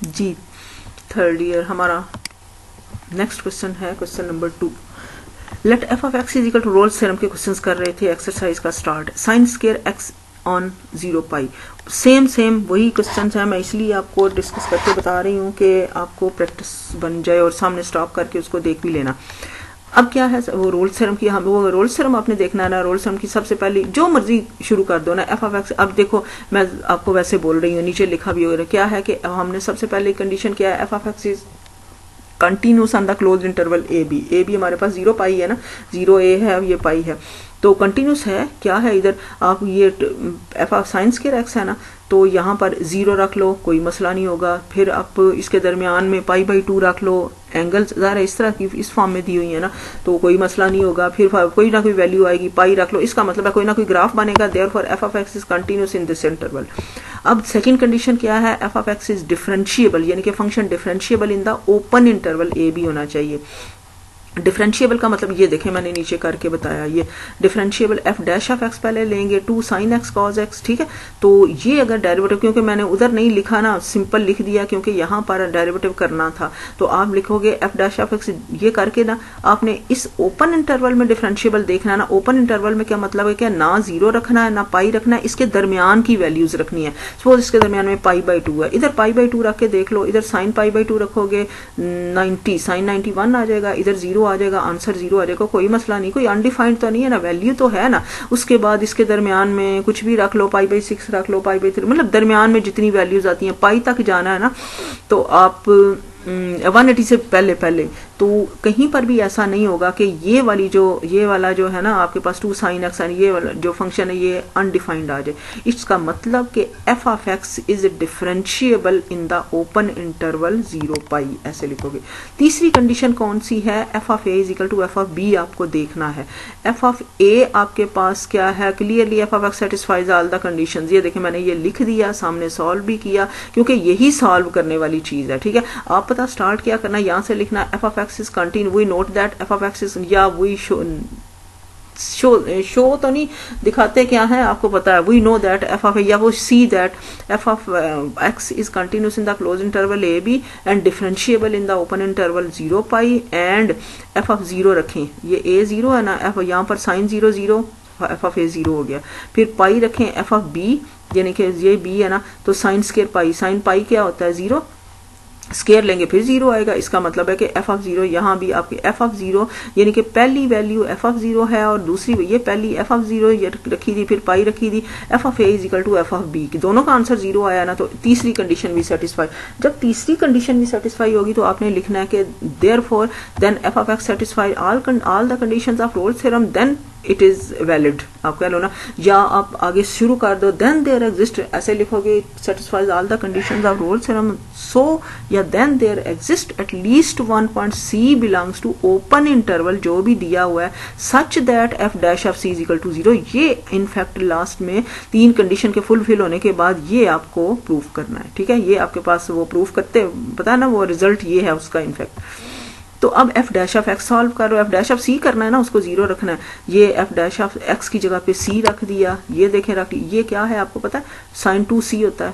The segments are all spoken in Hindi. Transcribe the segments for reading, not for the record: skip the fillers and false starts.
जी थर्ड ईयर। हमारा नेक्स्ट क्वेश्चन है question number 2। Let F of x is equal to Rolle's theorem के क्वेश्चंस कर रहे थे, एक्सरसाइज का start. Sine square x on 0 pi. Same वही क्वेश्चन है, मैं इसलिए आपको डिस्कस करके बता रही हूँ कि आपको प्रैक्टिस बन जाए और सामने स्टॉप करके उसको देख भी लेना। अब क्या है वो रोल्स थ्योरम की, हम वो रोल्स थ्योरम आपने देखना है ना। रोल्स थ्योरम की सबसे पहले जो मर्जी शुरू कर दो ना, एफ ऑफ एक्स। अब देखो मैं आपको वैसे बोल रही हूँ, नीचे लिखा भी हो रहा है क्या है कि हमने सबसे पहले कंडीशन क्या है, F of x is continuous on the close interval a b हमारे पास 0 पाई है ना, 0 ए है, ये पाई है, तो कंटिन्यूस है। क्या है इधर आप ये F of sine square x है ना, तो यहाँ पर 0 रख लो, कोई मसला नहीं होगा। फिर आप इसके दरमियान में पाई बाई 2 रख लो, एंगल ज़रा इस तरह की इस फॉर्म में दी हुई है ना, तो कोई मसला नहीं होगा। फिर कोई ना कोई वैल्यू आएगी, पाई रख लो, इसका मतलब है कोई ना कोई ग्राफ बनेगा। Therefore f of x is continuous in this interval. अब सेकंड कंडीशन क्या है, F of x is differentiable, यानी कि function differentiable in the open interval a b होना चाहिए। डिफरेंशिएबल का मतलब ये देखें मैंने नीचे करके बताया, ये differentiable F dash of x पहले लेंगे 2 साइन एक्स कॉज एक्स, ठीक है। तो ये अगर डेरिवेटिव, क्योंकि मैंने उधर नहीं लिखा ना, सिंपल लिख दिया क्योंकि यहाँ पर डेरिवेटिव करना था, तो आप लिखोगे एफ डैश ऑफ एक्स, ये करके ना आपने इस ओपन इंटरवल में डिफरेंशिएबल देखना है ना। ओपन इंटरवल में क्या मतलब है, क्या ना 0 रखना है ना पाई रखना है, इसके दरमियान की वैल्यूज रखनी है। सपोज इसके दरमियान में पाई बाई 2 है, इधर पाई बाई 2 रख के देख लो, इधर साइन पाई बाई 2 रखोगे 90, साइन 91 आ जाएगा, इधर 0 आ जाएगा, आंसर 0 आ जाएगा, कोई मसला नहीं, कोई अनडिफाइंड तो नहीं है ना, वैल्यू तो है ना। उसके बाद इसके दरमियान में कुछ भी रख लो, पाई बाई 6 रख लो, पाई बाई 3, मतलब दरमियान में जितनी वैल्यूज आती हैं, पाई तक जाना है ना, तो आप 180 से पहले तो कहीं पर भी ऐसा नहीं होगा कि ये वाला जो है ना आपके पास 2 साइन एक्स, ये वाला जो फंक्शन है ये अनडिफाइंड आ जाए। इसका मतलब कि f of x is differentiable in the open interval 0 pi, ऐसे लिखोगे। तीसरी कंडीशन कौन सी है, F of A is equal to F of b आपको देखना है। एफ ऑफ ए आपके पास क्या है, clearly F of x satisfies all the conditions. ये देखें मैंने ये लिख दिया, सामने सॉल्व भी किया, क्योंकि यही सॉल्व करने वाली चीज है, ठीक है। आप पता स्टार्ट क्या करना, यहां से लिखना f of x is continue, we note that f of x is, या वी शो तो नहीं दिखाते क्या है आपको पता है, we know that f of, या वो see that f of x is continuous in the close interval a b and differentiable in the open interval 0 pi and f of 0 रखें, ये ए 0 है ना, एफ यहाँ पर साइन 0 0, एफ ऑफ ए 0 हो गया। फिर पाई रखें एफ ऑफ बी, यानी कि ये बी है ना, तो sine square pi, sine pi क्या होता है 0, स्केयर लेंगे फिर 0 आएगा। इसका मतलब है कि एफ ऑफ 0, यहाँ भी आपके एफ ऑफ 0 यानी कि पहली वैल्यू एफ ऑफ 0 है और दूसरी ये पहली एफ ऑफ 0 ये रखी थी, फिर पाई रखी थी, f of A is equal to F of b, दोनों का आंसर 0 आया ना, तो तीसरी कंडीशन भी सेटिस्फाई। जब तीसरी कंडीशन भी सेटिस्फाई होगी तो आपने लिखना है कि therefore then f of x satisfy all the conditions of Rolle's theorem, then it is valid. आप कह लो ना, या आप आगे शुरू कर दो, देन देयर एग्जिस्ट, ऐसे लिखोगे satisfies all the conditions of Rolle's theorem, so या then there exist at least 1 point C belongs to open interval, जो भी दिया हुआ है, such that F dash of C is equal to 0। ये इनफैक्ट लास्ट में 3 कंडीशन के फुलफिल होने के बाद ये आपको प्रूफ करना है, ठीक है। ये आपके पास वो प्रूफ करते पता है ना, वो रिजल्ट ये है उसका इनफैक्ट। तो अब F dash of x solve करो, एफ डैश ऑफ सी करना है ना, उसको 0 रखना है, ये एफ डैश ऑफ एक्स की जगह पे सी रख दिया, ये देखें रख, ये क्या है आपको पता है, साइन 2c होता है,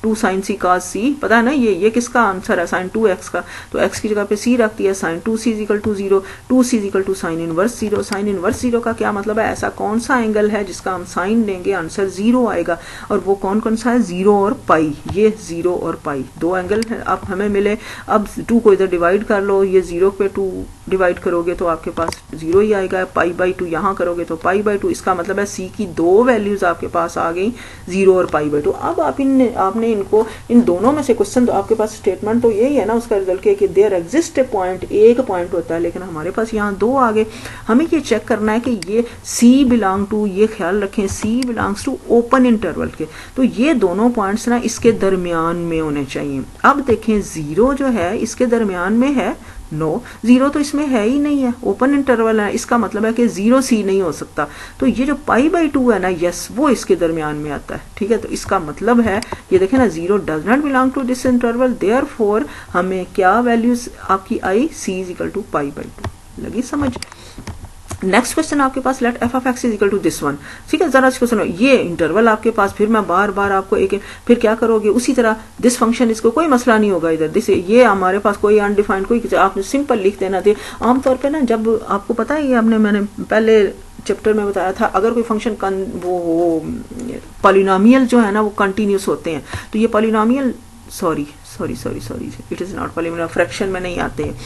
2 साइन सी कॉस सी, पता है ना, ये किसका आंसर है, साइन 2x का, तो x की जगह पे c रख दिया, sine 2c is equal to 0, 2c is equal to sine inverse 0। Sine inverse 0 का क्या मतलब है, ऐसा कौन सा एंगल है जिसका हम साइन लेंगे आंसर 0 आएगा, और वो कौन कौन सा है, 0 और पाई, ये 0 और पाई 2 एंगल है अब हमें मिले। अब 2 को इधर डिवाइड कर लो, ये 0 पे 2 डिवाइड करोगे तो आपके पास 0 ही आएगा, पाई बाई 2 यहाँ करोगे तो पाई बाई 2, इसका मतलब है c की 2 वैल्यूज आपके पास आ गई, 0 और पाई बाई 2। अब आपने इनको, इन दोनों में से क्वेश्चन, तो आपके पास स्टेटमेंट तो यही है ना उसका रिजल्ट के कि देयर एग्जिस्ट ए पॉइंट, एक पॉइंट होता है, लेकिन हमारे पास यहाँ 2 आ गए। हमें ये चेक करना है कि ये C बिलोंग टू, ये ख्याल रखें C belongs to open interval के, तो ये दोनों पॉइंट्स ना इसके दरमियान में होने चाहिए। अब देखें 0 जो है इसके दरमियान में है, नो 0 तो इसमें है ही नहीं है, ओपन इंटरवल है, इसका मतलब है कि 0 C नहीं हो सकता। तो ये जो पाई बाई 2 है ना, यस वो इसके दरमियान में आता है, ठीक है। तो इसका मतलब है ये देखें ना, 0 does not belong to this interval, therefore हमें क्या वैल्यूज आपकी आई, C is equal to pi by 2। लगी समझ। नेक्स्ट क्वेश्चन आपके पास let F of x is equal to this one, ठीक है। जरा क्वेश्चन ये इंटरवल आपके पास, फिर मैं बार बार आपको एक फिर क्या करोगे उसी तरह दिस फंक्शन, इसको कोई मसला नहीं होगा इधर दिस, ये हमारे पास कोई अनडिफाइंड कोई, आपने सिंपल लिख देना थे। आमतौर पे ना जब आपको पता है, ये मैंने पहले चैप्टर में बताया था, अगर कोई फंक्शन वो पॉलिनोमियल जो है ना वो कंटिन्यूस होते हैं, तो ये polynomial sorry it is not polynomial, fraction में नहीं आते हैं,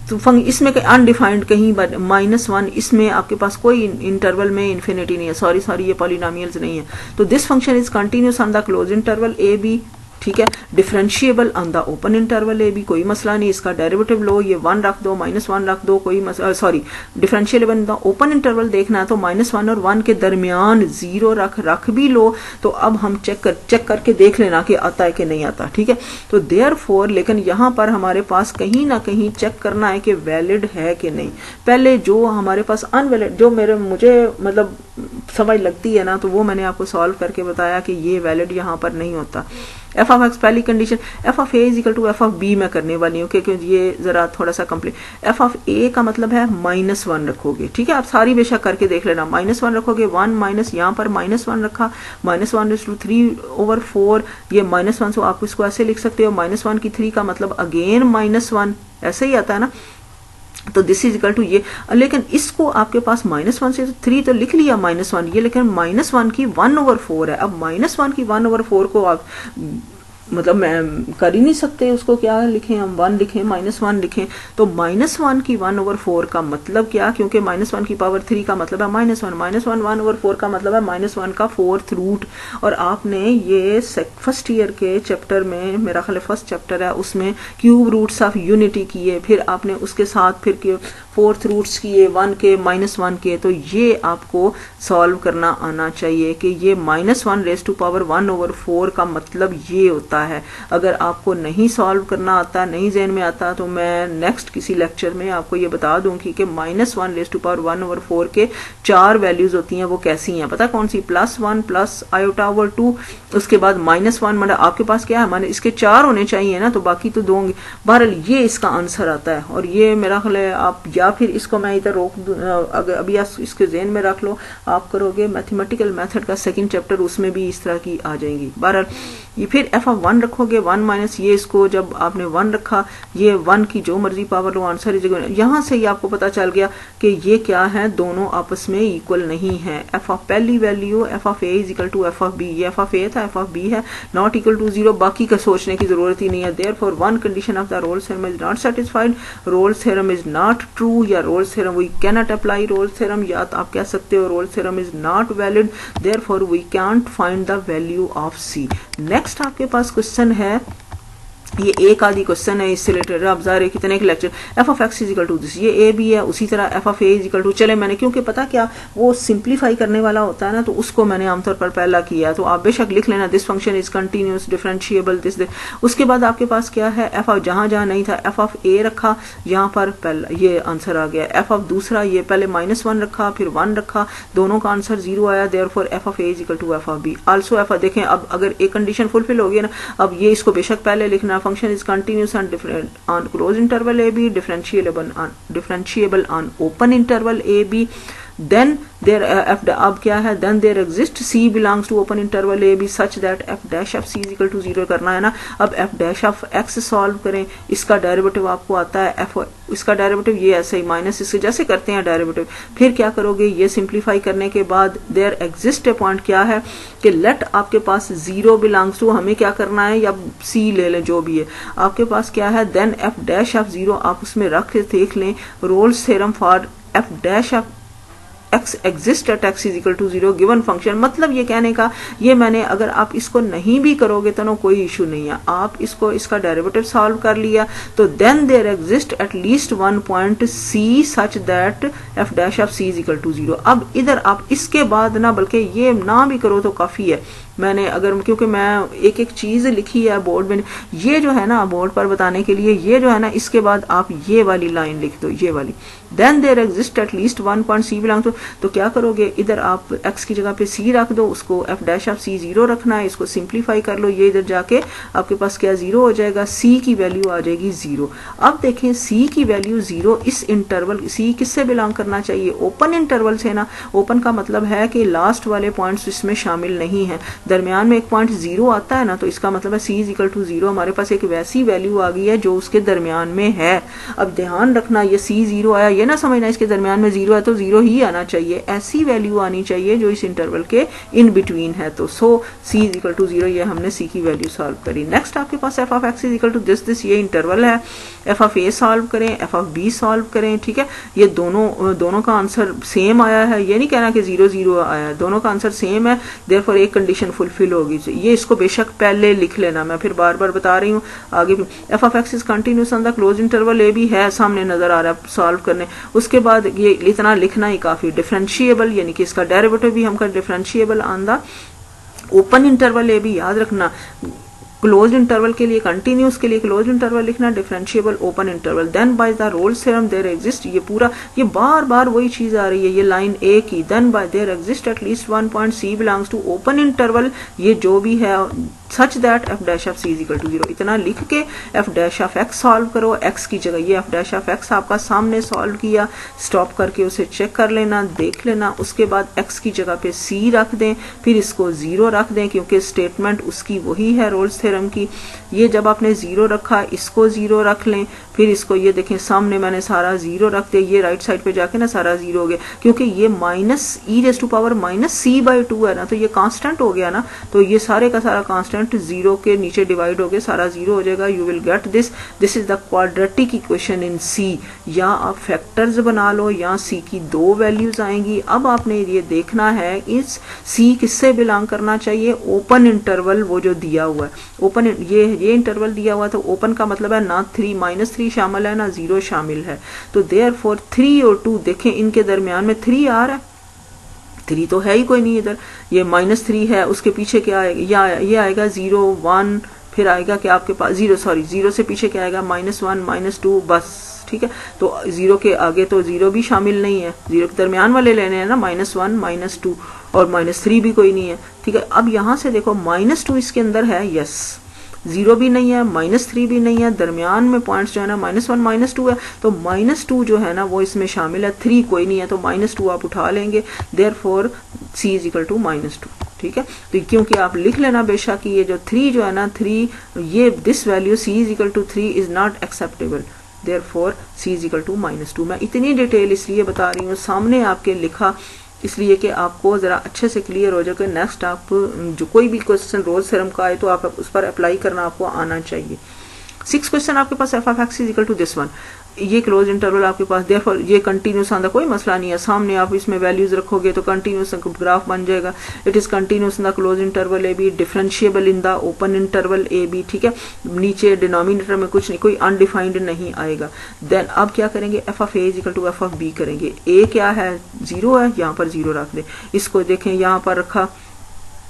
तो इसमें अनडिफाइंड कहीं -1, इसमें आपके पास कोई इंटरवल में इन्फिनिटी नहीं है, सॉरी ये पॉलिनोमियल्स नहीं है। तो this function is continuous on the close interval a b, ठीक है, differentiable on the open interval a b, कोई मसला नहीं, इसका डेरिवेटिव लो, ये 1 रख दो, -1 रख दो, कोई sorry differentiable in the open interval देखना है तो -1 और 1 के दरमियान 0 रख भी लो। तो अब हम चेक करके देख लेना कि आता है कि नहीं आता, ठीक है। तो देयरफॉर लेकिन यहाँ पर हमारे पास कहीं ना कहीं चेक करना है कि वैलिड है कि नहीं। पहले जो हमारे पास अनवैलिड, जो मुझे मतलब समझ लगती है ना, तो वो मैंने आपको सॉल्व करके बताया कि ये वैलिड यहाँ पर नहीं होता। एफ ऑफ एक्स पहली condition, f of A is equal to F of b मैं करने वाली हूँ, क्योंकि ये जरा थोड़ा सा कंप्लीट। एफ ऑफ ए का मतलब है -1 रखोगे, ठीक है, आप सारी बेशक करके देख लेना। -1 रखोगे, 1 माइनस यहाँ पर -1 रखा, -1/3/4, ये -1 से आप इसको ऐसे लिख सकते हो, -1 की 3 का मतलब अगेन -1, ऐसे ही आता है ना। तो दिस इज इक्वल टू ये, लेकिन इसको आपके पास -1 से 3 तो लिख लिया -1 ये, लेकिन -1 की 1/4 है। अब -1 की 1/4 को आप मतलब मैं कर ही नहीं सकते, उसको क्या लिखें हम, 1 लिखें, -1 लिखें। तो -1 की 1/4 का मतलब क्या, क्योंकि -1 की पावर 3 का मतलब है -1, -1 1/4 का मतलब है -1 का 4th रूट। और आपने ये फर्स्ट ईयर के चैप्टर में, मेरा ख्याल फर्स्ट चैप्टर है, उसमें क्यूब रूट्स ऑफ यूनिटी किए, फिर आपने उसके साथ फिर 4th रूट्स किए 1 के -1 के। तो ये आपको सॉल्व करना आना चाहिए कि ये -1⁻⁴ का मतलब ये होता है। अगर आपको नहीं सॉल्व करना आता, नहीं ज़हन में आता, तो मैं नेक्स्ट किसी लेक्चर में आपको ये बता दूंगी कि -1⁻⁴ के 4 वैल्यूज होती हैं, वो कैसी हैं, पता कौन सी, +1 प्लस i/2, उसके बाद -1, मतलब आपके पास क्या है, माने इसके 4 होने चाहिए ना, तो बाकी तो 2 होंगे। बहरहाल ये इसका आंसर आता है। और ये मेरा ख्याल है आप, या फिर इसको मैं इधर रोक दूं, अगर अभी आप इसके ज़हन में रख लो, आप करोगे मैथमेटिकल मेथड का 2nd चैप्टर, उसमें भी इस तरह की आ जाएंगी। बहरहाल ये फिर एफ ऑफ 1 रखोगे, 1 माइनस ये, इसको जब आपने 1 रखा, ये 1 की जो मर्जी power low, answer is equal. यहाँ से ही आपको पता चल गया कि ये क्या है, दोनों आपस में इक्वल नहीं है। एफ ऑफ पहली value F of A is equal to F of B, ये एफ ऑफ ए था, एफ ऑफ बी है, नॉट इक्वल टू 0, बाकी का सोचने की जरूरत ही नहीं है। Therefore one condition of the Rolle's theorem is not satisfied, Rolle's theorem is not true, या Rolle's theorem we cannot apply Rolle's theorem, या तो आप कह सकते हो Rolle's theorem is not valid, therefore we can't find the value of c. Next आपके पास क्वेश्चन है, ये एक आदि क्वेश्चन है, इससे रिलेटेड आप जारे कितने के lecture, f of x is equal to this, ये ए भी है, उसी तरह f of A is equal to, चले मैंने क्योंकि पता क्या वो सिंप्लीफाई करने वाला होता है ना, तो उसको मैंने आमतौर पर पहला किया, तो आप बेशक लिख लेना this function is continuous differentiable this. उसके बाद आपके पास क्या है, एफ ऑफ जहां जहां नहीं था एफ ऑफ ए रखा, यहाँ पर पहला ये आंसर आ गया। एफ ऑफ दूसरा, ये पहले -1 रखा, फिर 1 रखा, दोनों का आंसर 0 आया, therefore f of A is equal to F of b. Also f, देखें अब अगर एक कंडीशन फुलफिल हो गई ना, अब ये इसको बेशक पहले लिखना, function is continuous on closed interval AB, differentiable on open interval AB, then there अब क्या है, then there exists C belongs to open interval AB such that f dash of C is equal to 0 करना है ना। अब f dash of x solve करें, इसका डेरिवेटिव आपको आता है f, इसका डेरिवेटिव ये ऐसे ही माइनस इसके जैसे करते हैं डेरिवेटिव, फिर क्या करोगे, ये सिंप्लीफाई करने के बाद there exist a point क्या है कि let आपके पास 0 belongs to, हमें क्या करना है, या C ले लें जो भी है आपके पास क्या है, then f dash of 0 आप उसमें रख के देख लें, Rolle's theorem for f dash of x exist at x is equal to 0 given function. मतलब ये कहने का, ये मैंने अगर आप इसको नहीं भी करोगे तो कोई इशू नहीं है, आप इसको इसका डेरिवेटिव सॉल्व कर लिया, तो then there exist at least one point c such that f dash of c is equal to 0। अब इधर आप इसके बाद ना, बल्कि ये ना भी करो तो काफी है, मैंने अगर, क्योंकि मैं एक एक चीज लिखी है बोर्ड में, ये जो है ना बोर्ड पर बताने के लिए, ये जो है ना, इसके बाद आप ये वाली लाइन लिख दो, ये वाली, then there exist at least one point c belong to, तो क्या करोगे, इधर आप x की जगह पे c रख दो, उसको f डैश ऑफ c 0 रखना है, इसको सिंप्लीफाई कर लो, ये इधर जाके आपके पास क्या 0 हो जाएगा, c की वैल्यू आ जाएगी 0। अब देखें c की वैल्यू 0 इस इंटरवल, c किससे बिलोंग करना चाहिए, ओपन इंटरवल से ना। ओपन का मतलब है कि लास्ट वाले पॉइंट्स इसमें शामिल नहीं है, दरमियान में एक पॉइंट 0 आता है ना, तो इसका मतलब है c इज इक्वल टू 0, हमारे पास एक वैसी वैल्यू आ गई है जो उसके दरमियान में है। अब ध्यान रखना, ये c 0 आया, ये ना समझना इसके दरमियान में 0 है तो 0 ही आना चाहिए, ऐसी वैल्यू आनी चाहिए जो इस इंटरवल के इन बिटवीन है। तो सो c इज इक्वल टू 0, ये हमने c की वैल्यू सॉल्व करी। नेक्स्ट आपके पास f of x is equal to this, ये इंटरवल है, f ऑफ a सॉल्व करें, f ऑफ b सॉल्व करें, ठीक है। ये दोनों का आंसर सेम आया है, ये नहीं कहना कि 0 0 आया है, दोनों का आंसर सेम है, देयरफॉर एक कंडीशन फुलफिल होगी। ये इसको बेशक पहले लिख लेना, मैं फिर बार बार बता रही हूँ आगे भी। f of x is continuous on the close interval a भी है, सामने नजर आ रहा है सॉल्व करने। उसके बाद ये इतना लिखना ही काफी, डिफरेंशिएबल यानी कि इसका डेरिवेटिव भी हमका differentiable on the open interval A भी याद रखना। क्लोज इंटरवल के लिए कंटिन्यूस के लिए क्लोज इंटरवल लिखना, differentiable open interval. Then by the Rolle's theorem there exist, ये पूरा ये बार बार वही चीज आ रही है, ये लाइन ए की। Then by there exist at least one point C belongs to open interval, ये जो भी है such that f dash of c is equal to 0, इतना लिख के f dash of x solve करो, x की जगह ये f डैश ऑफ x आपका सामने सॉल्व किया, स्टॉप करके उसे चेक कर लेना, देख लेना। उसके बाद x की जगह पे c रख दें, फिर इसको 0 रख दें क्योंकि स्टेटमेंट उसकी वही है रोल्स थ्योरम की। ये जब आपने 0 रखा, इसको 0 रख लें, फिर इसको ये देखें सामने मैंने सारा 0 रख दिया, ये राइट साइड पे जाके ना सारा 0 हो गया, क्योंकि ये minus e raise to power minus c/2 है ना, तो ये कांस्टेंट हो गया ना, तो ये सारे का सारा कांस्टेंट 0 के नीचे डिवाइड हो गया, सारा 0 हो जाएगा। You will get this is the quadratic equation in c। या आप फैक्टर्स बना लो, या c की 2 वैल्यूज आएंगी। अब आपने ये देखना है इस c किससे बिलोंग करना चाहिए, ओपन इंटरवल वो जो दिया हुआ है, ओपन ये इंटरवल दिया हुआ, तो ओपन का मतलब है ना -3 शामिल है ना 0 शामिल है, तो देयरफॉर 3 और 2 देखें इनके दरमियान में 3 आ रहा है, 3 तो है ही कोई नहीं इधर, ये -3 है, उसके पीछे क्या आएगा, ये आएगा 0 1, फिर आएगा क्या आपके पास 0 से पीछे क्या आएगा -1 -2, बस ठीक है। तो 0 के आगे तो 0 भी शामिल नहीं है, 0 के दरमियान वाले लेने हैं ना, -1 -2 और -3 भी कोई नहीं है, ठीक है। अब यहाँ से देखो -2 इसके अंदर है, यस, 0 भी नहीं है, -3 भी नहीं है, दरमियान में पॉइंट्स जो है ना -1 -2 है, तो -2 जो है ना वो इसमें शामिल है, 3 कोई नहीं है, तो -2 आप उठा लेंगे, therefore c is equal to -2, ठीक है। तो क्योंकि आप लिख लेना बेशक कि ये जो 3 जो है ना 3, ये this value c is equal to 3 is not acceptable, therefore c is equal to -2। मैं इतनी डिटेल इसलिए बता रही हूँ, सामने आपके लिखा, इसलिए कि आपको जरा अच्छे से क्लियर हो जाए कि नेक्स्ट आप जो कोई भी क्वेश्चन रोल्स थ्योरम का आए तो आप उस पर अप्लाई करना आपको आना चाहिए। 6 क्वेश्चन आपके पास f of x is equal to this one, ये क्लोज इंटरवल आपके पास, देयरफॉर ये कंटिन्यूस आंदा कोई मसला नहीं है, सामने आप इसमें वैल्यूज रखोगे तो कंटिन्यूस ग्राफ बन जाएगा। It is continuous in the close interval a b, differentiable in the open interval a b, ठीक है। नीचे डिनोमिनेटर में कुछ नहीं, कोई अनडिफाइंड नहीं आएगा। देन अब क्या करेंगे, f of a is equal to f of b करेंगे। a क्या है 0 है, यहाँ पर 0 रख दे, इसको देखें यहाँ पर रखा,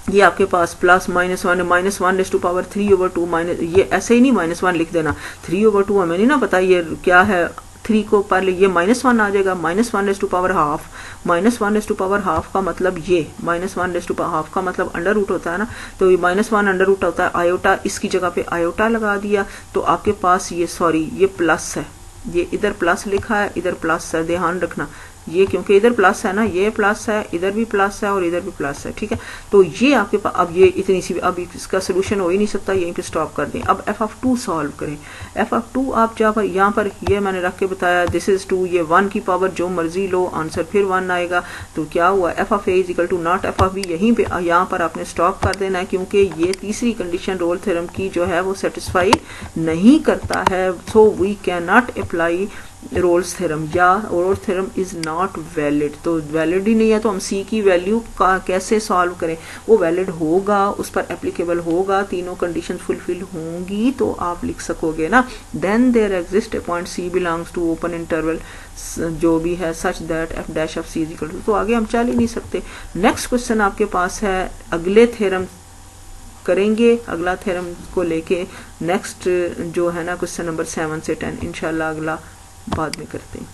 ये आपके पास plus -1 -1 raise to power 3/2 minus, ये ऐसे ही नहीं -1 लिख देना, 3/2 हमें नहीं ना पता ये क्या है, 3 को पहले ये -1 आ जाएगा, -1 raise to power half, -1 raise to power half का मतलब ये -1 रेज़ टू पावर हाफ का मतलब अंडर रूट होता है ना, तो ये -1 अंडर रूट होता है, आयोटा इसकी जगह पे आयोटा लगा दिया, तो आपके पास ये ये प्लस है, ये इधर प्लस लिखा है, इधर प्लस है, ध्यान रखना ये, क्योंकि इधर प्लस है ना, ये प्लस है, इधर भी प्लस है और इधर भी प्लस है, ठीक है। तो ये आपके पास, अब ये इतनी सी, अब इसका सोल्यूशन हो ही नहीं सकता, यहीं पे स्टॉप कर दें। अब f ऑफ 2 सॉल्व करें। f ऑफ 2 आप यहाँ पर ये मैंने रख के बताया, दिस इज 2, ये 1 की पावर जो मर्जी लो, आंसर फिर 1 आएगा, तो क्या हुआ, f of a is equal to not f of b, यहीं पे यहाँ पर आपने स्टॉप कर देना है, क्योंकि ये तीसरी कंडीशन रोल थ्योरम की जो है वो सेटिस्फाई नहीं करता है, so we can not apply Rolle's theorem, या Rolle's theorem is not valid, तो वैलिड ही नहीं है, तो हम c की वैल्यू का कैसे सॉल्व करें, वो वैलिड होगा, उस पर एप्लीकेबल होगा, तीनों कंडीशन फुलफिल होंगी तो आप लिख सकोगे ना। Then there exist a point c belongs to open interval जो भी है such that f dash of c is equal to, तो आगे हम चल ही नहीं सकते। नेक्स्ट क्वेश्चन आपके पास है, अगले थ्योरम करेंगे, अगला थ्योरम को लेके नेक्स्ट जो है ना क्वेश्चन नंबर 7 से 10 इंशाल्लाह अगला बाद में करते हैं।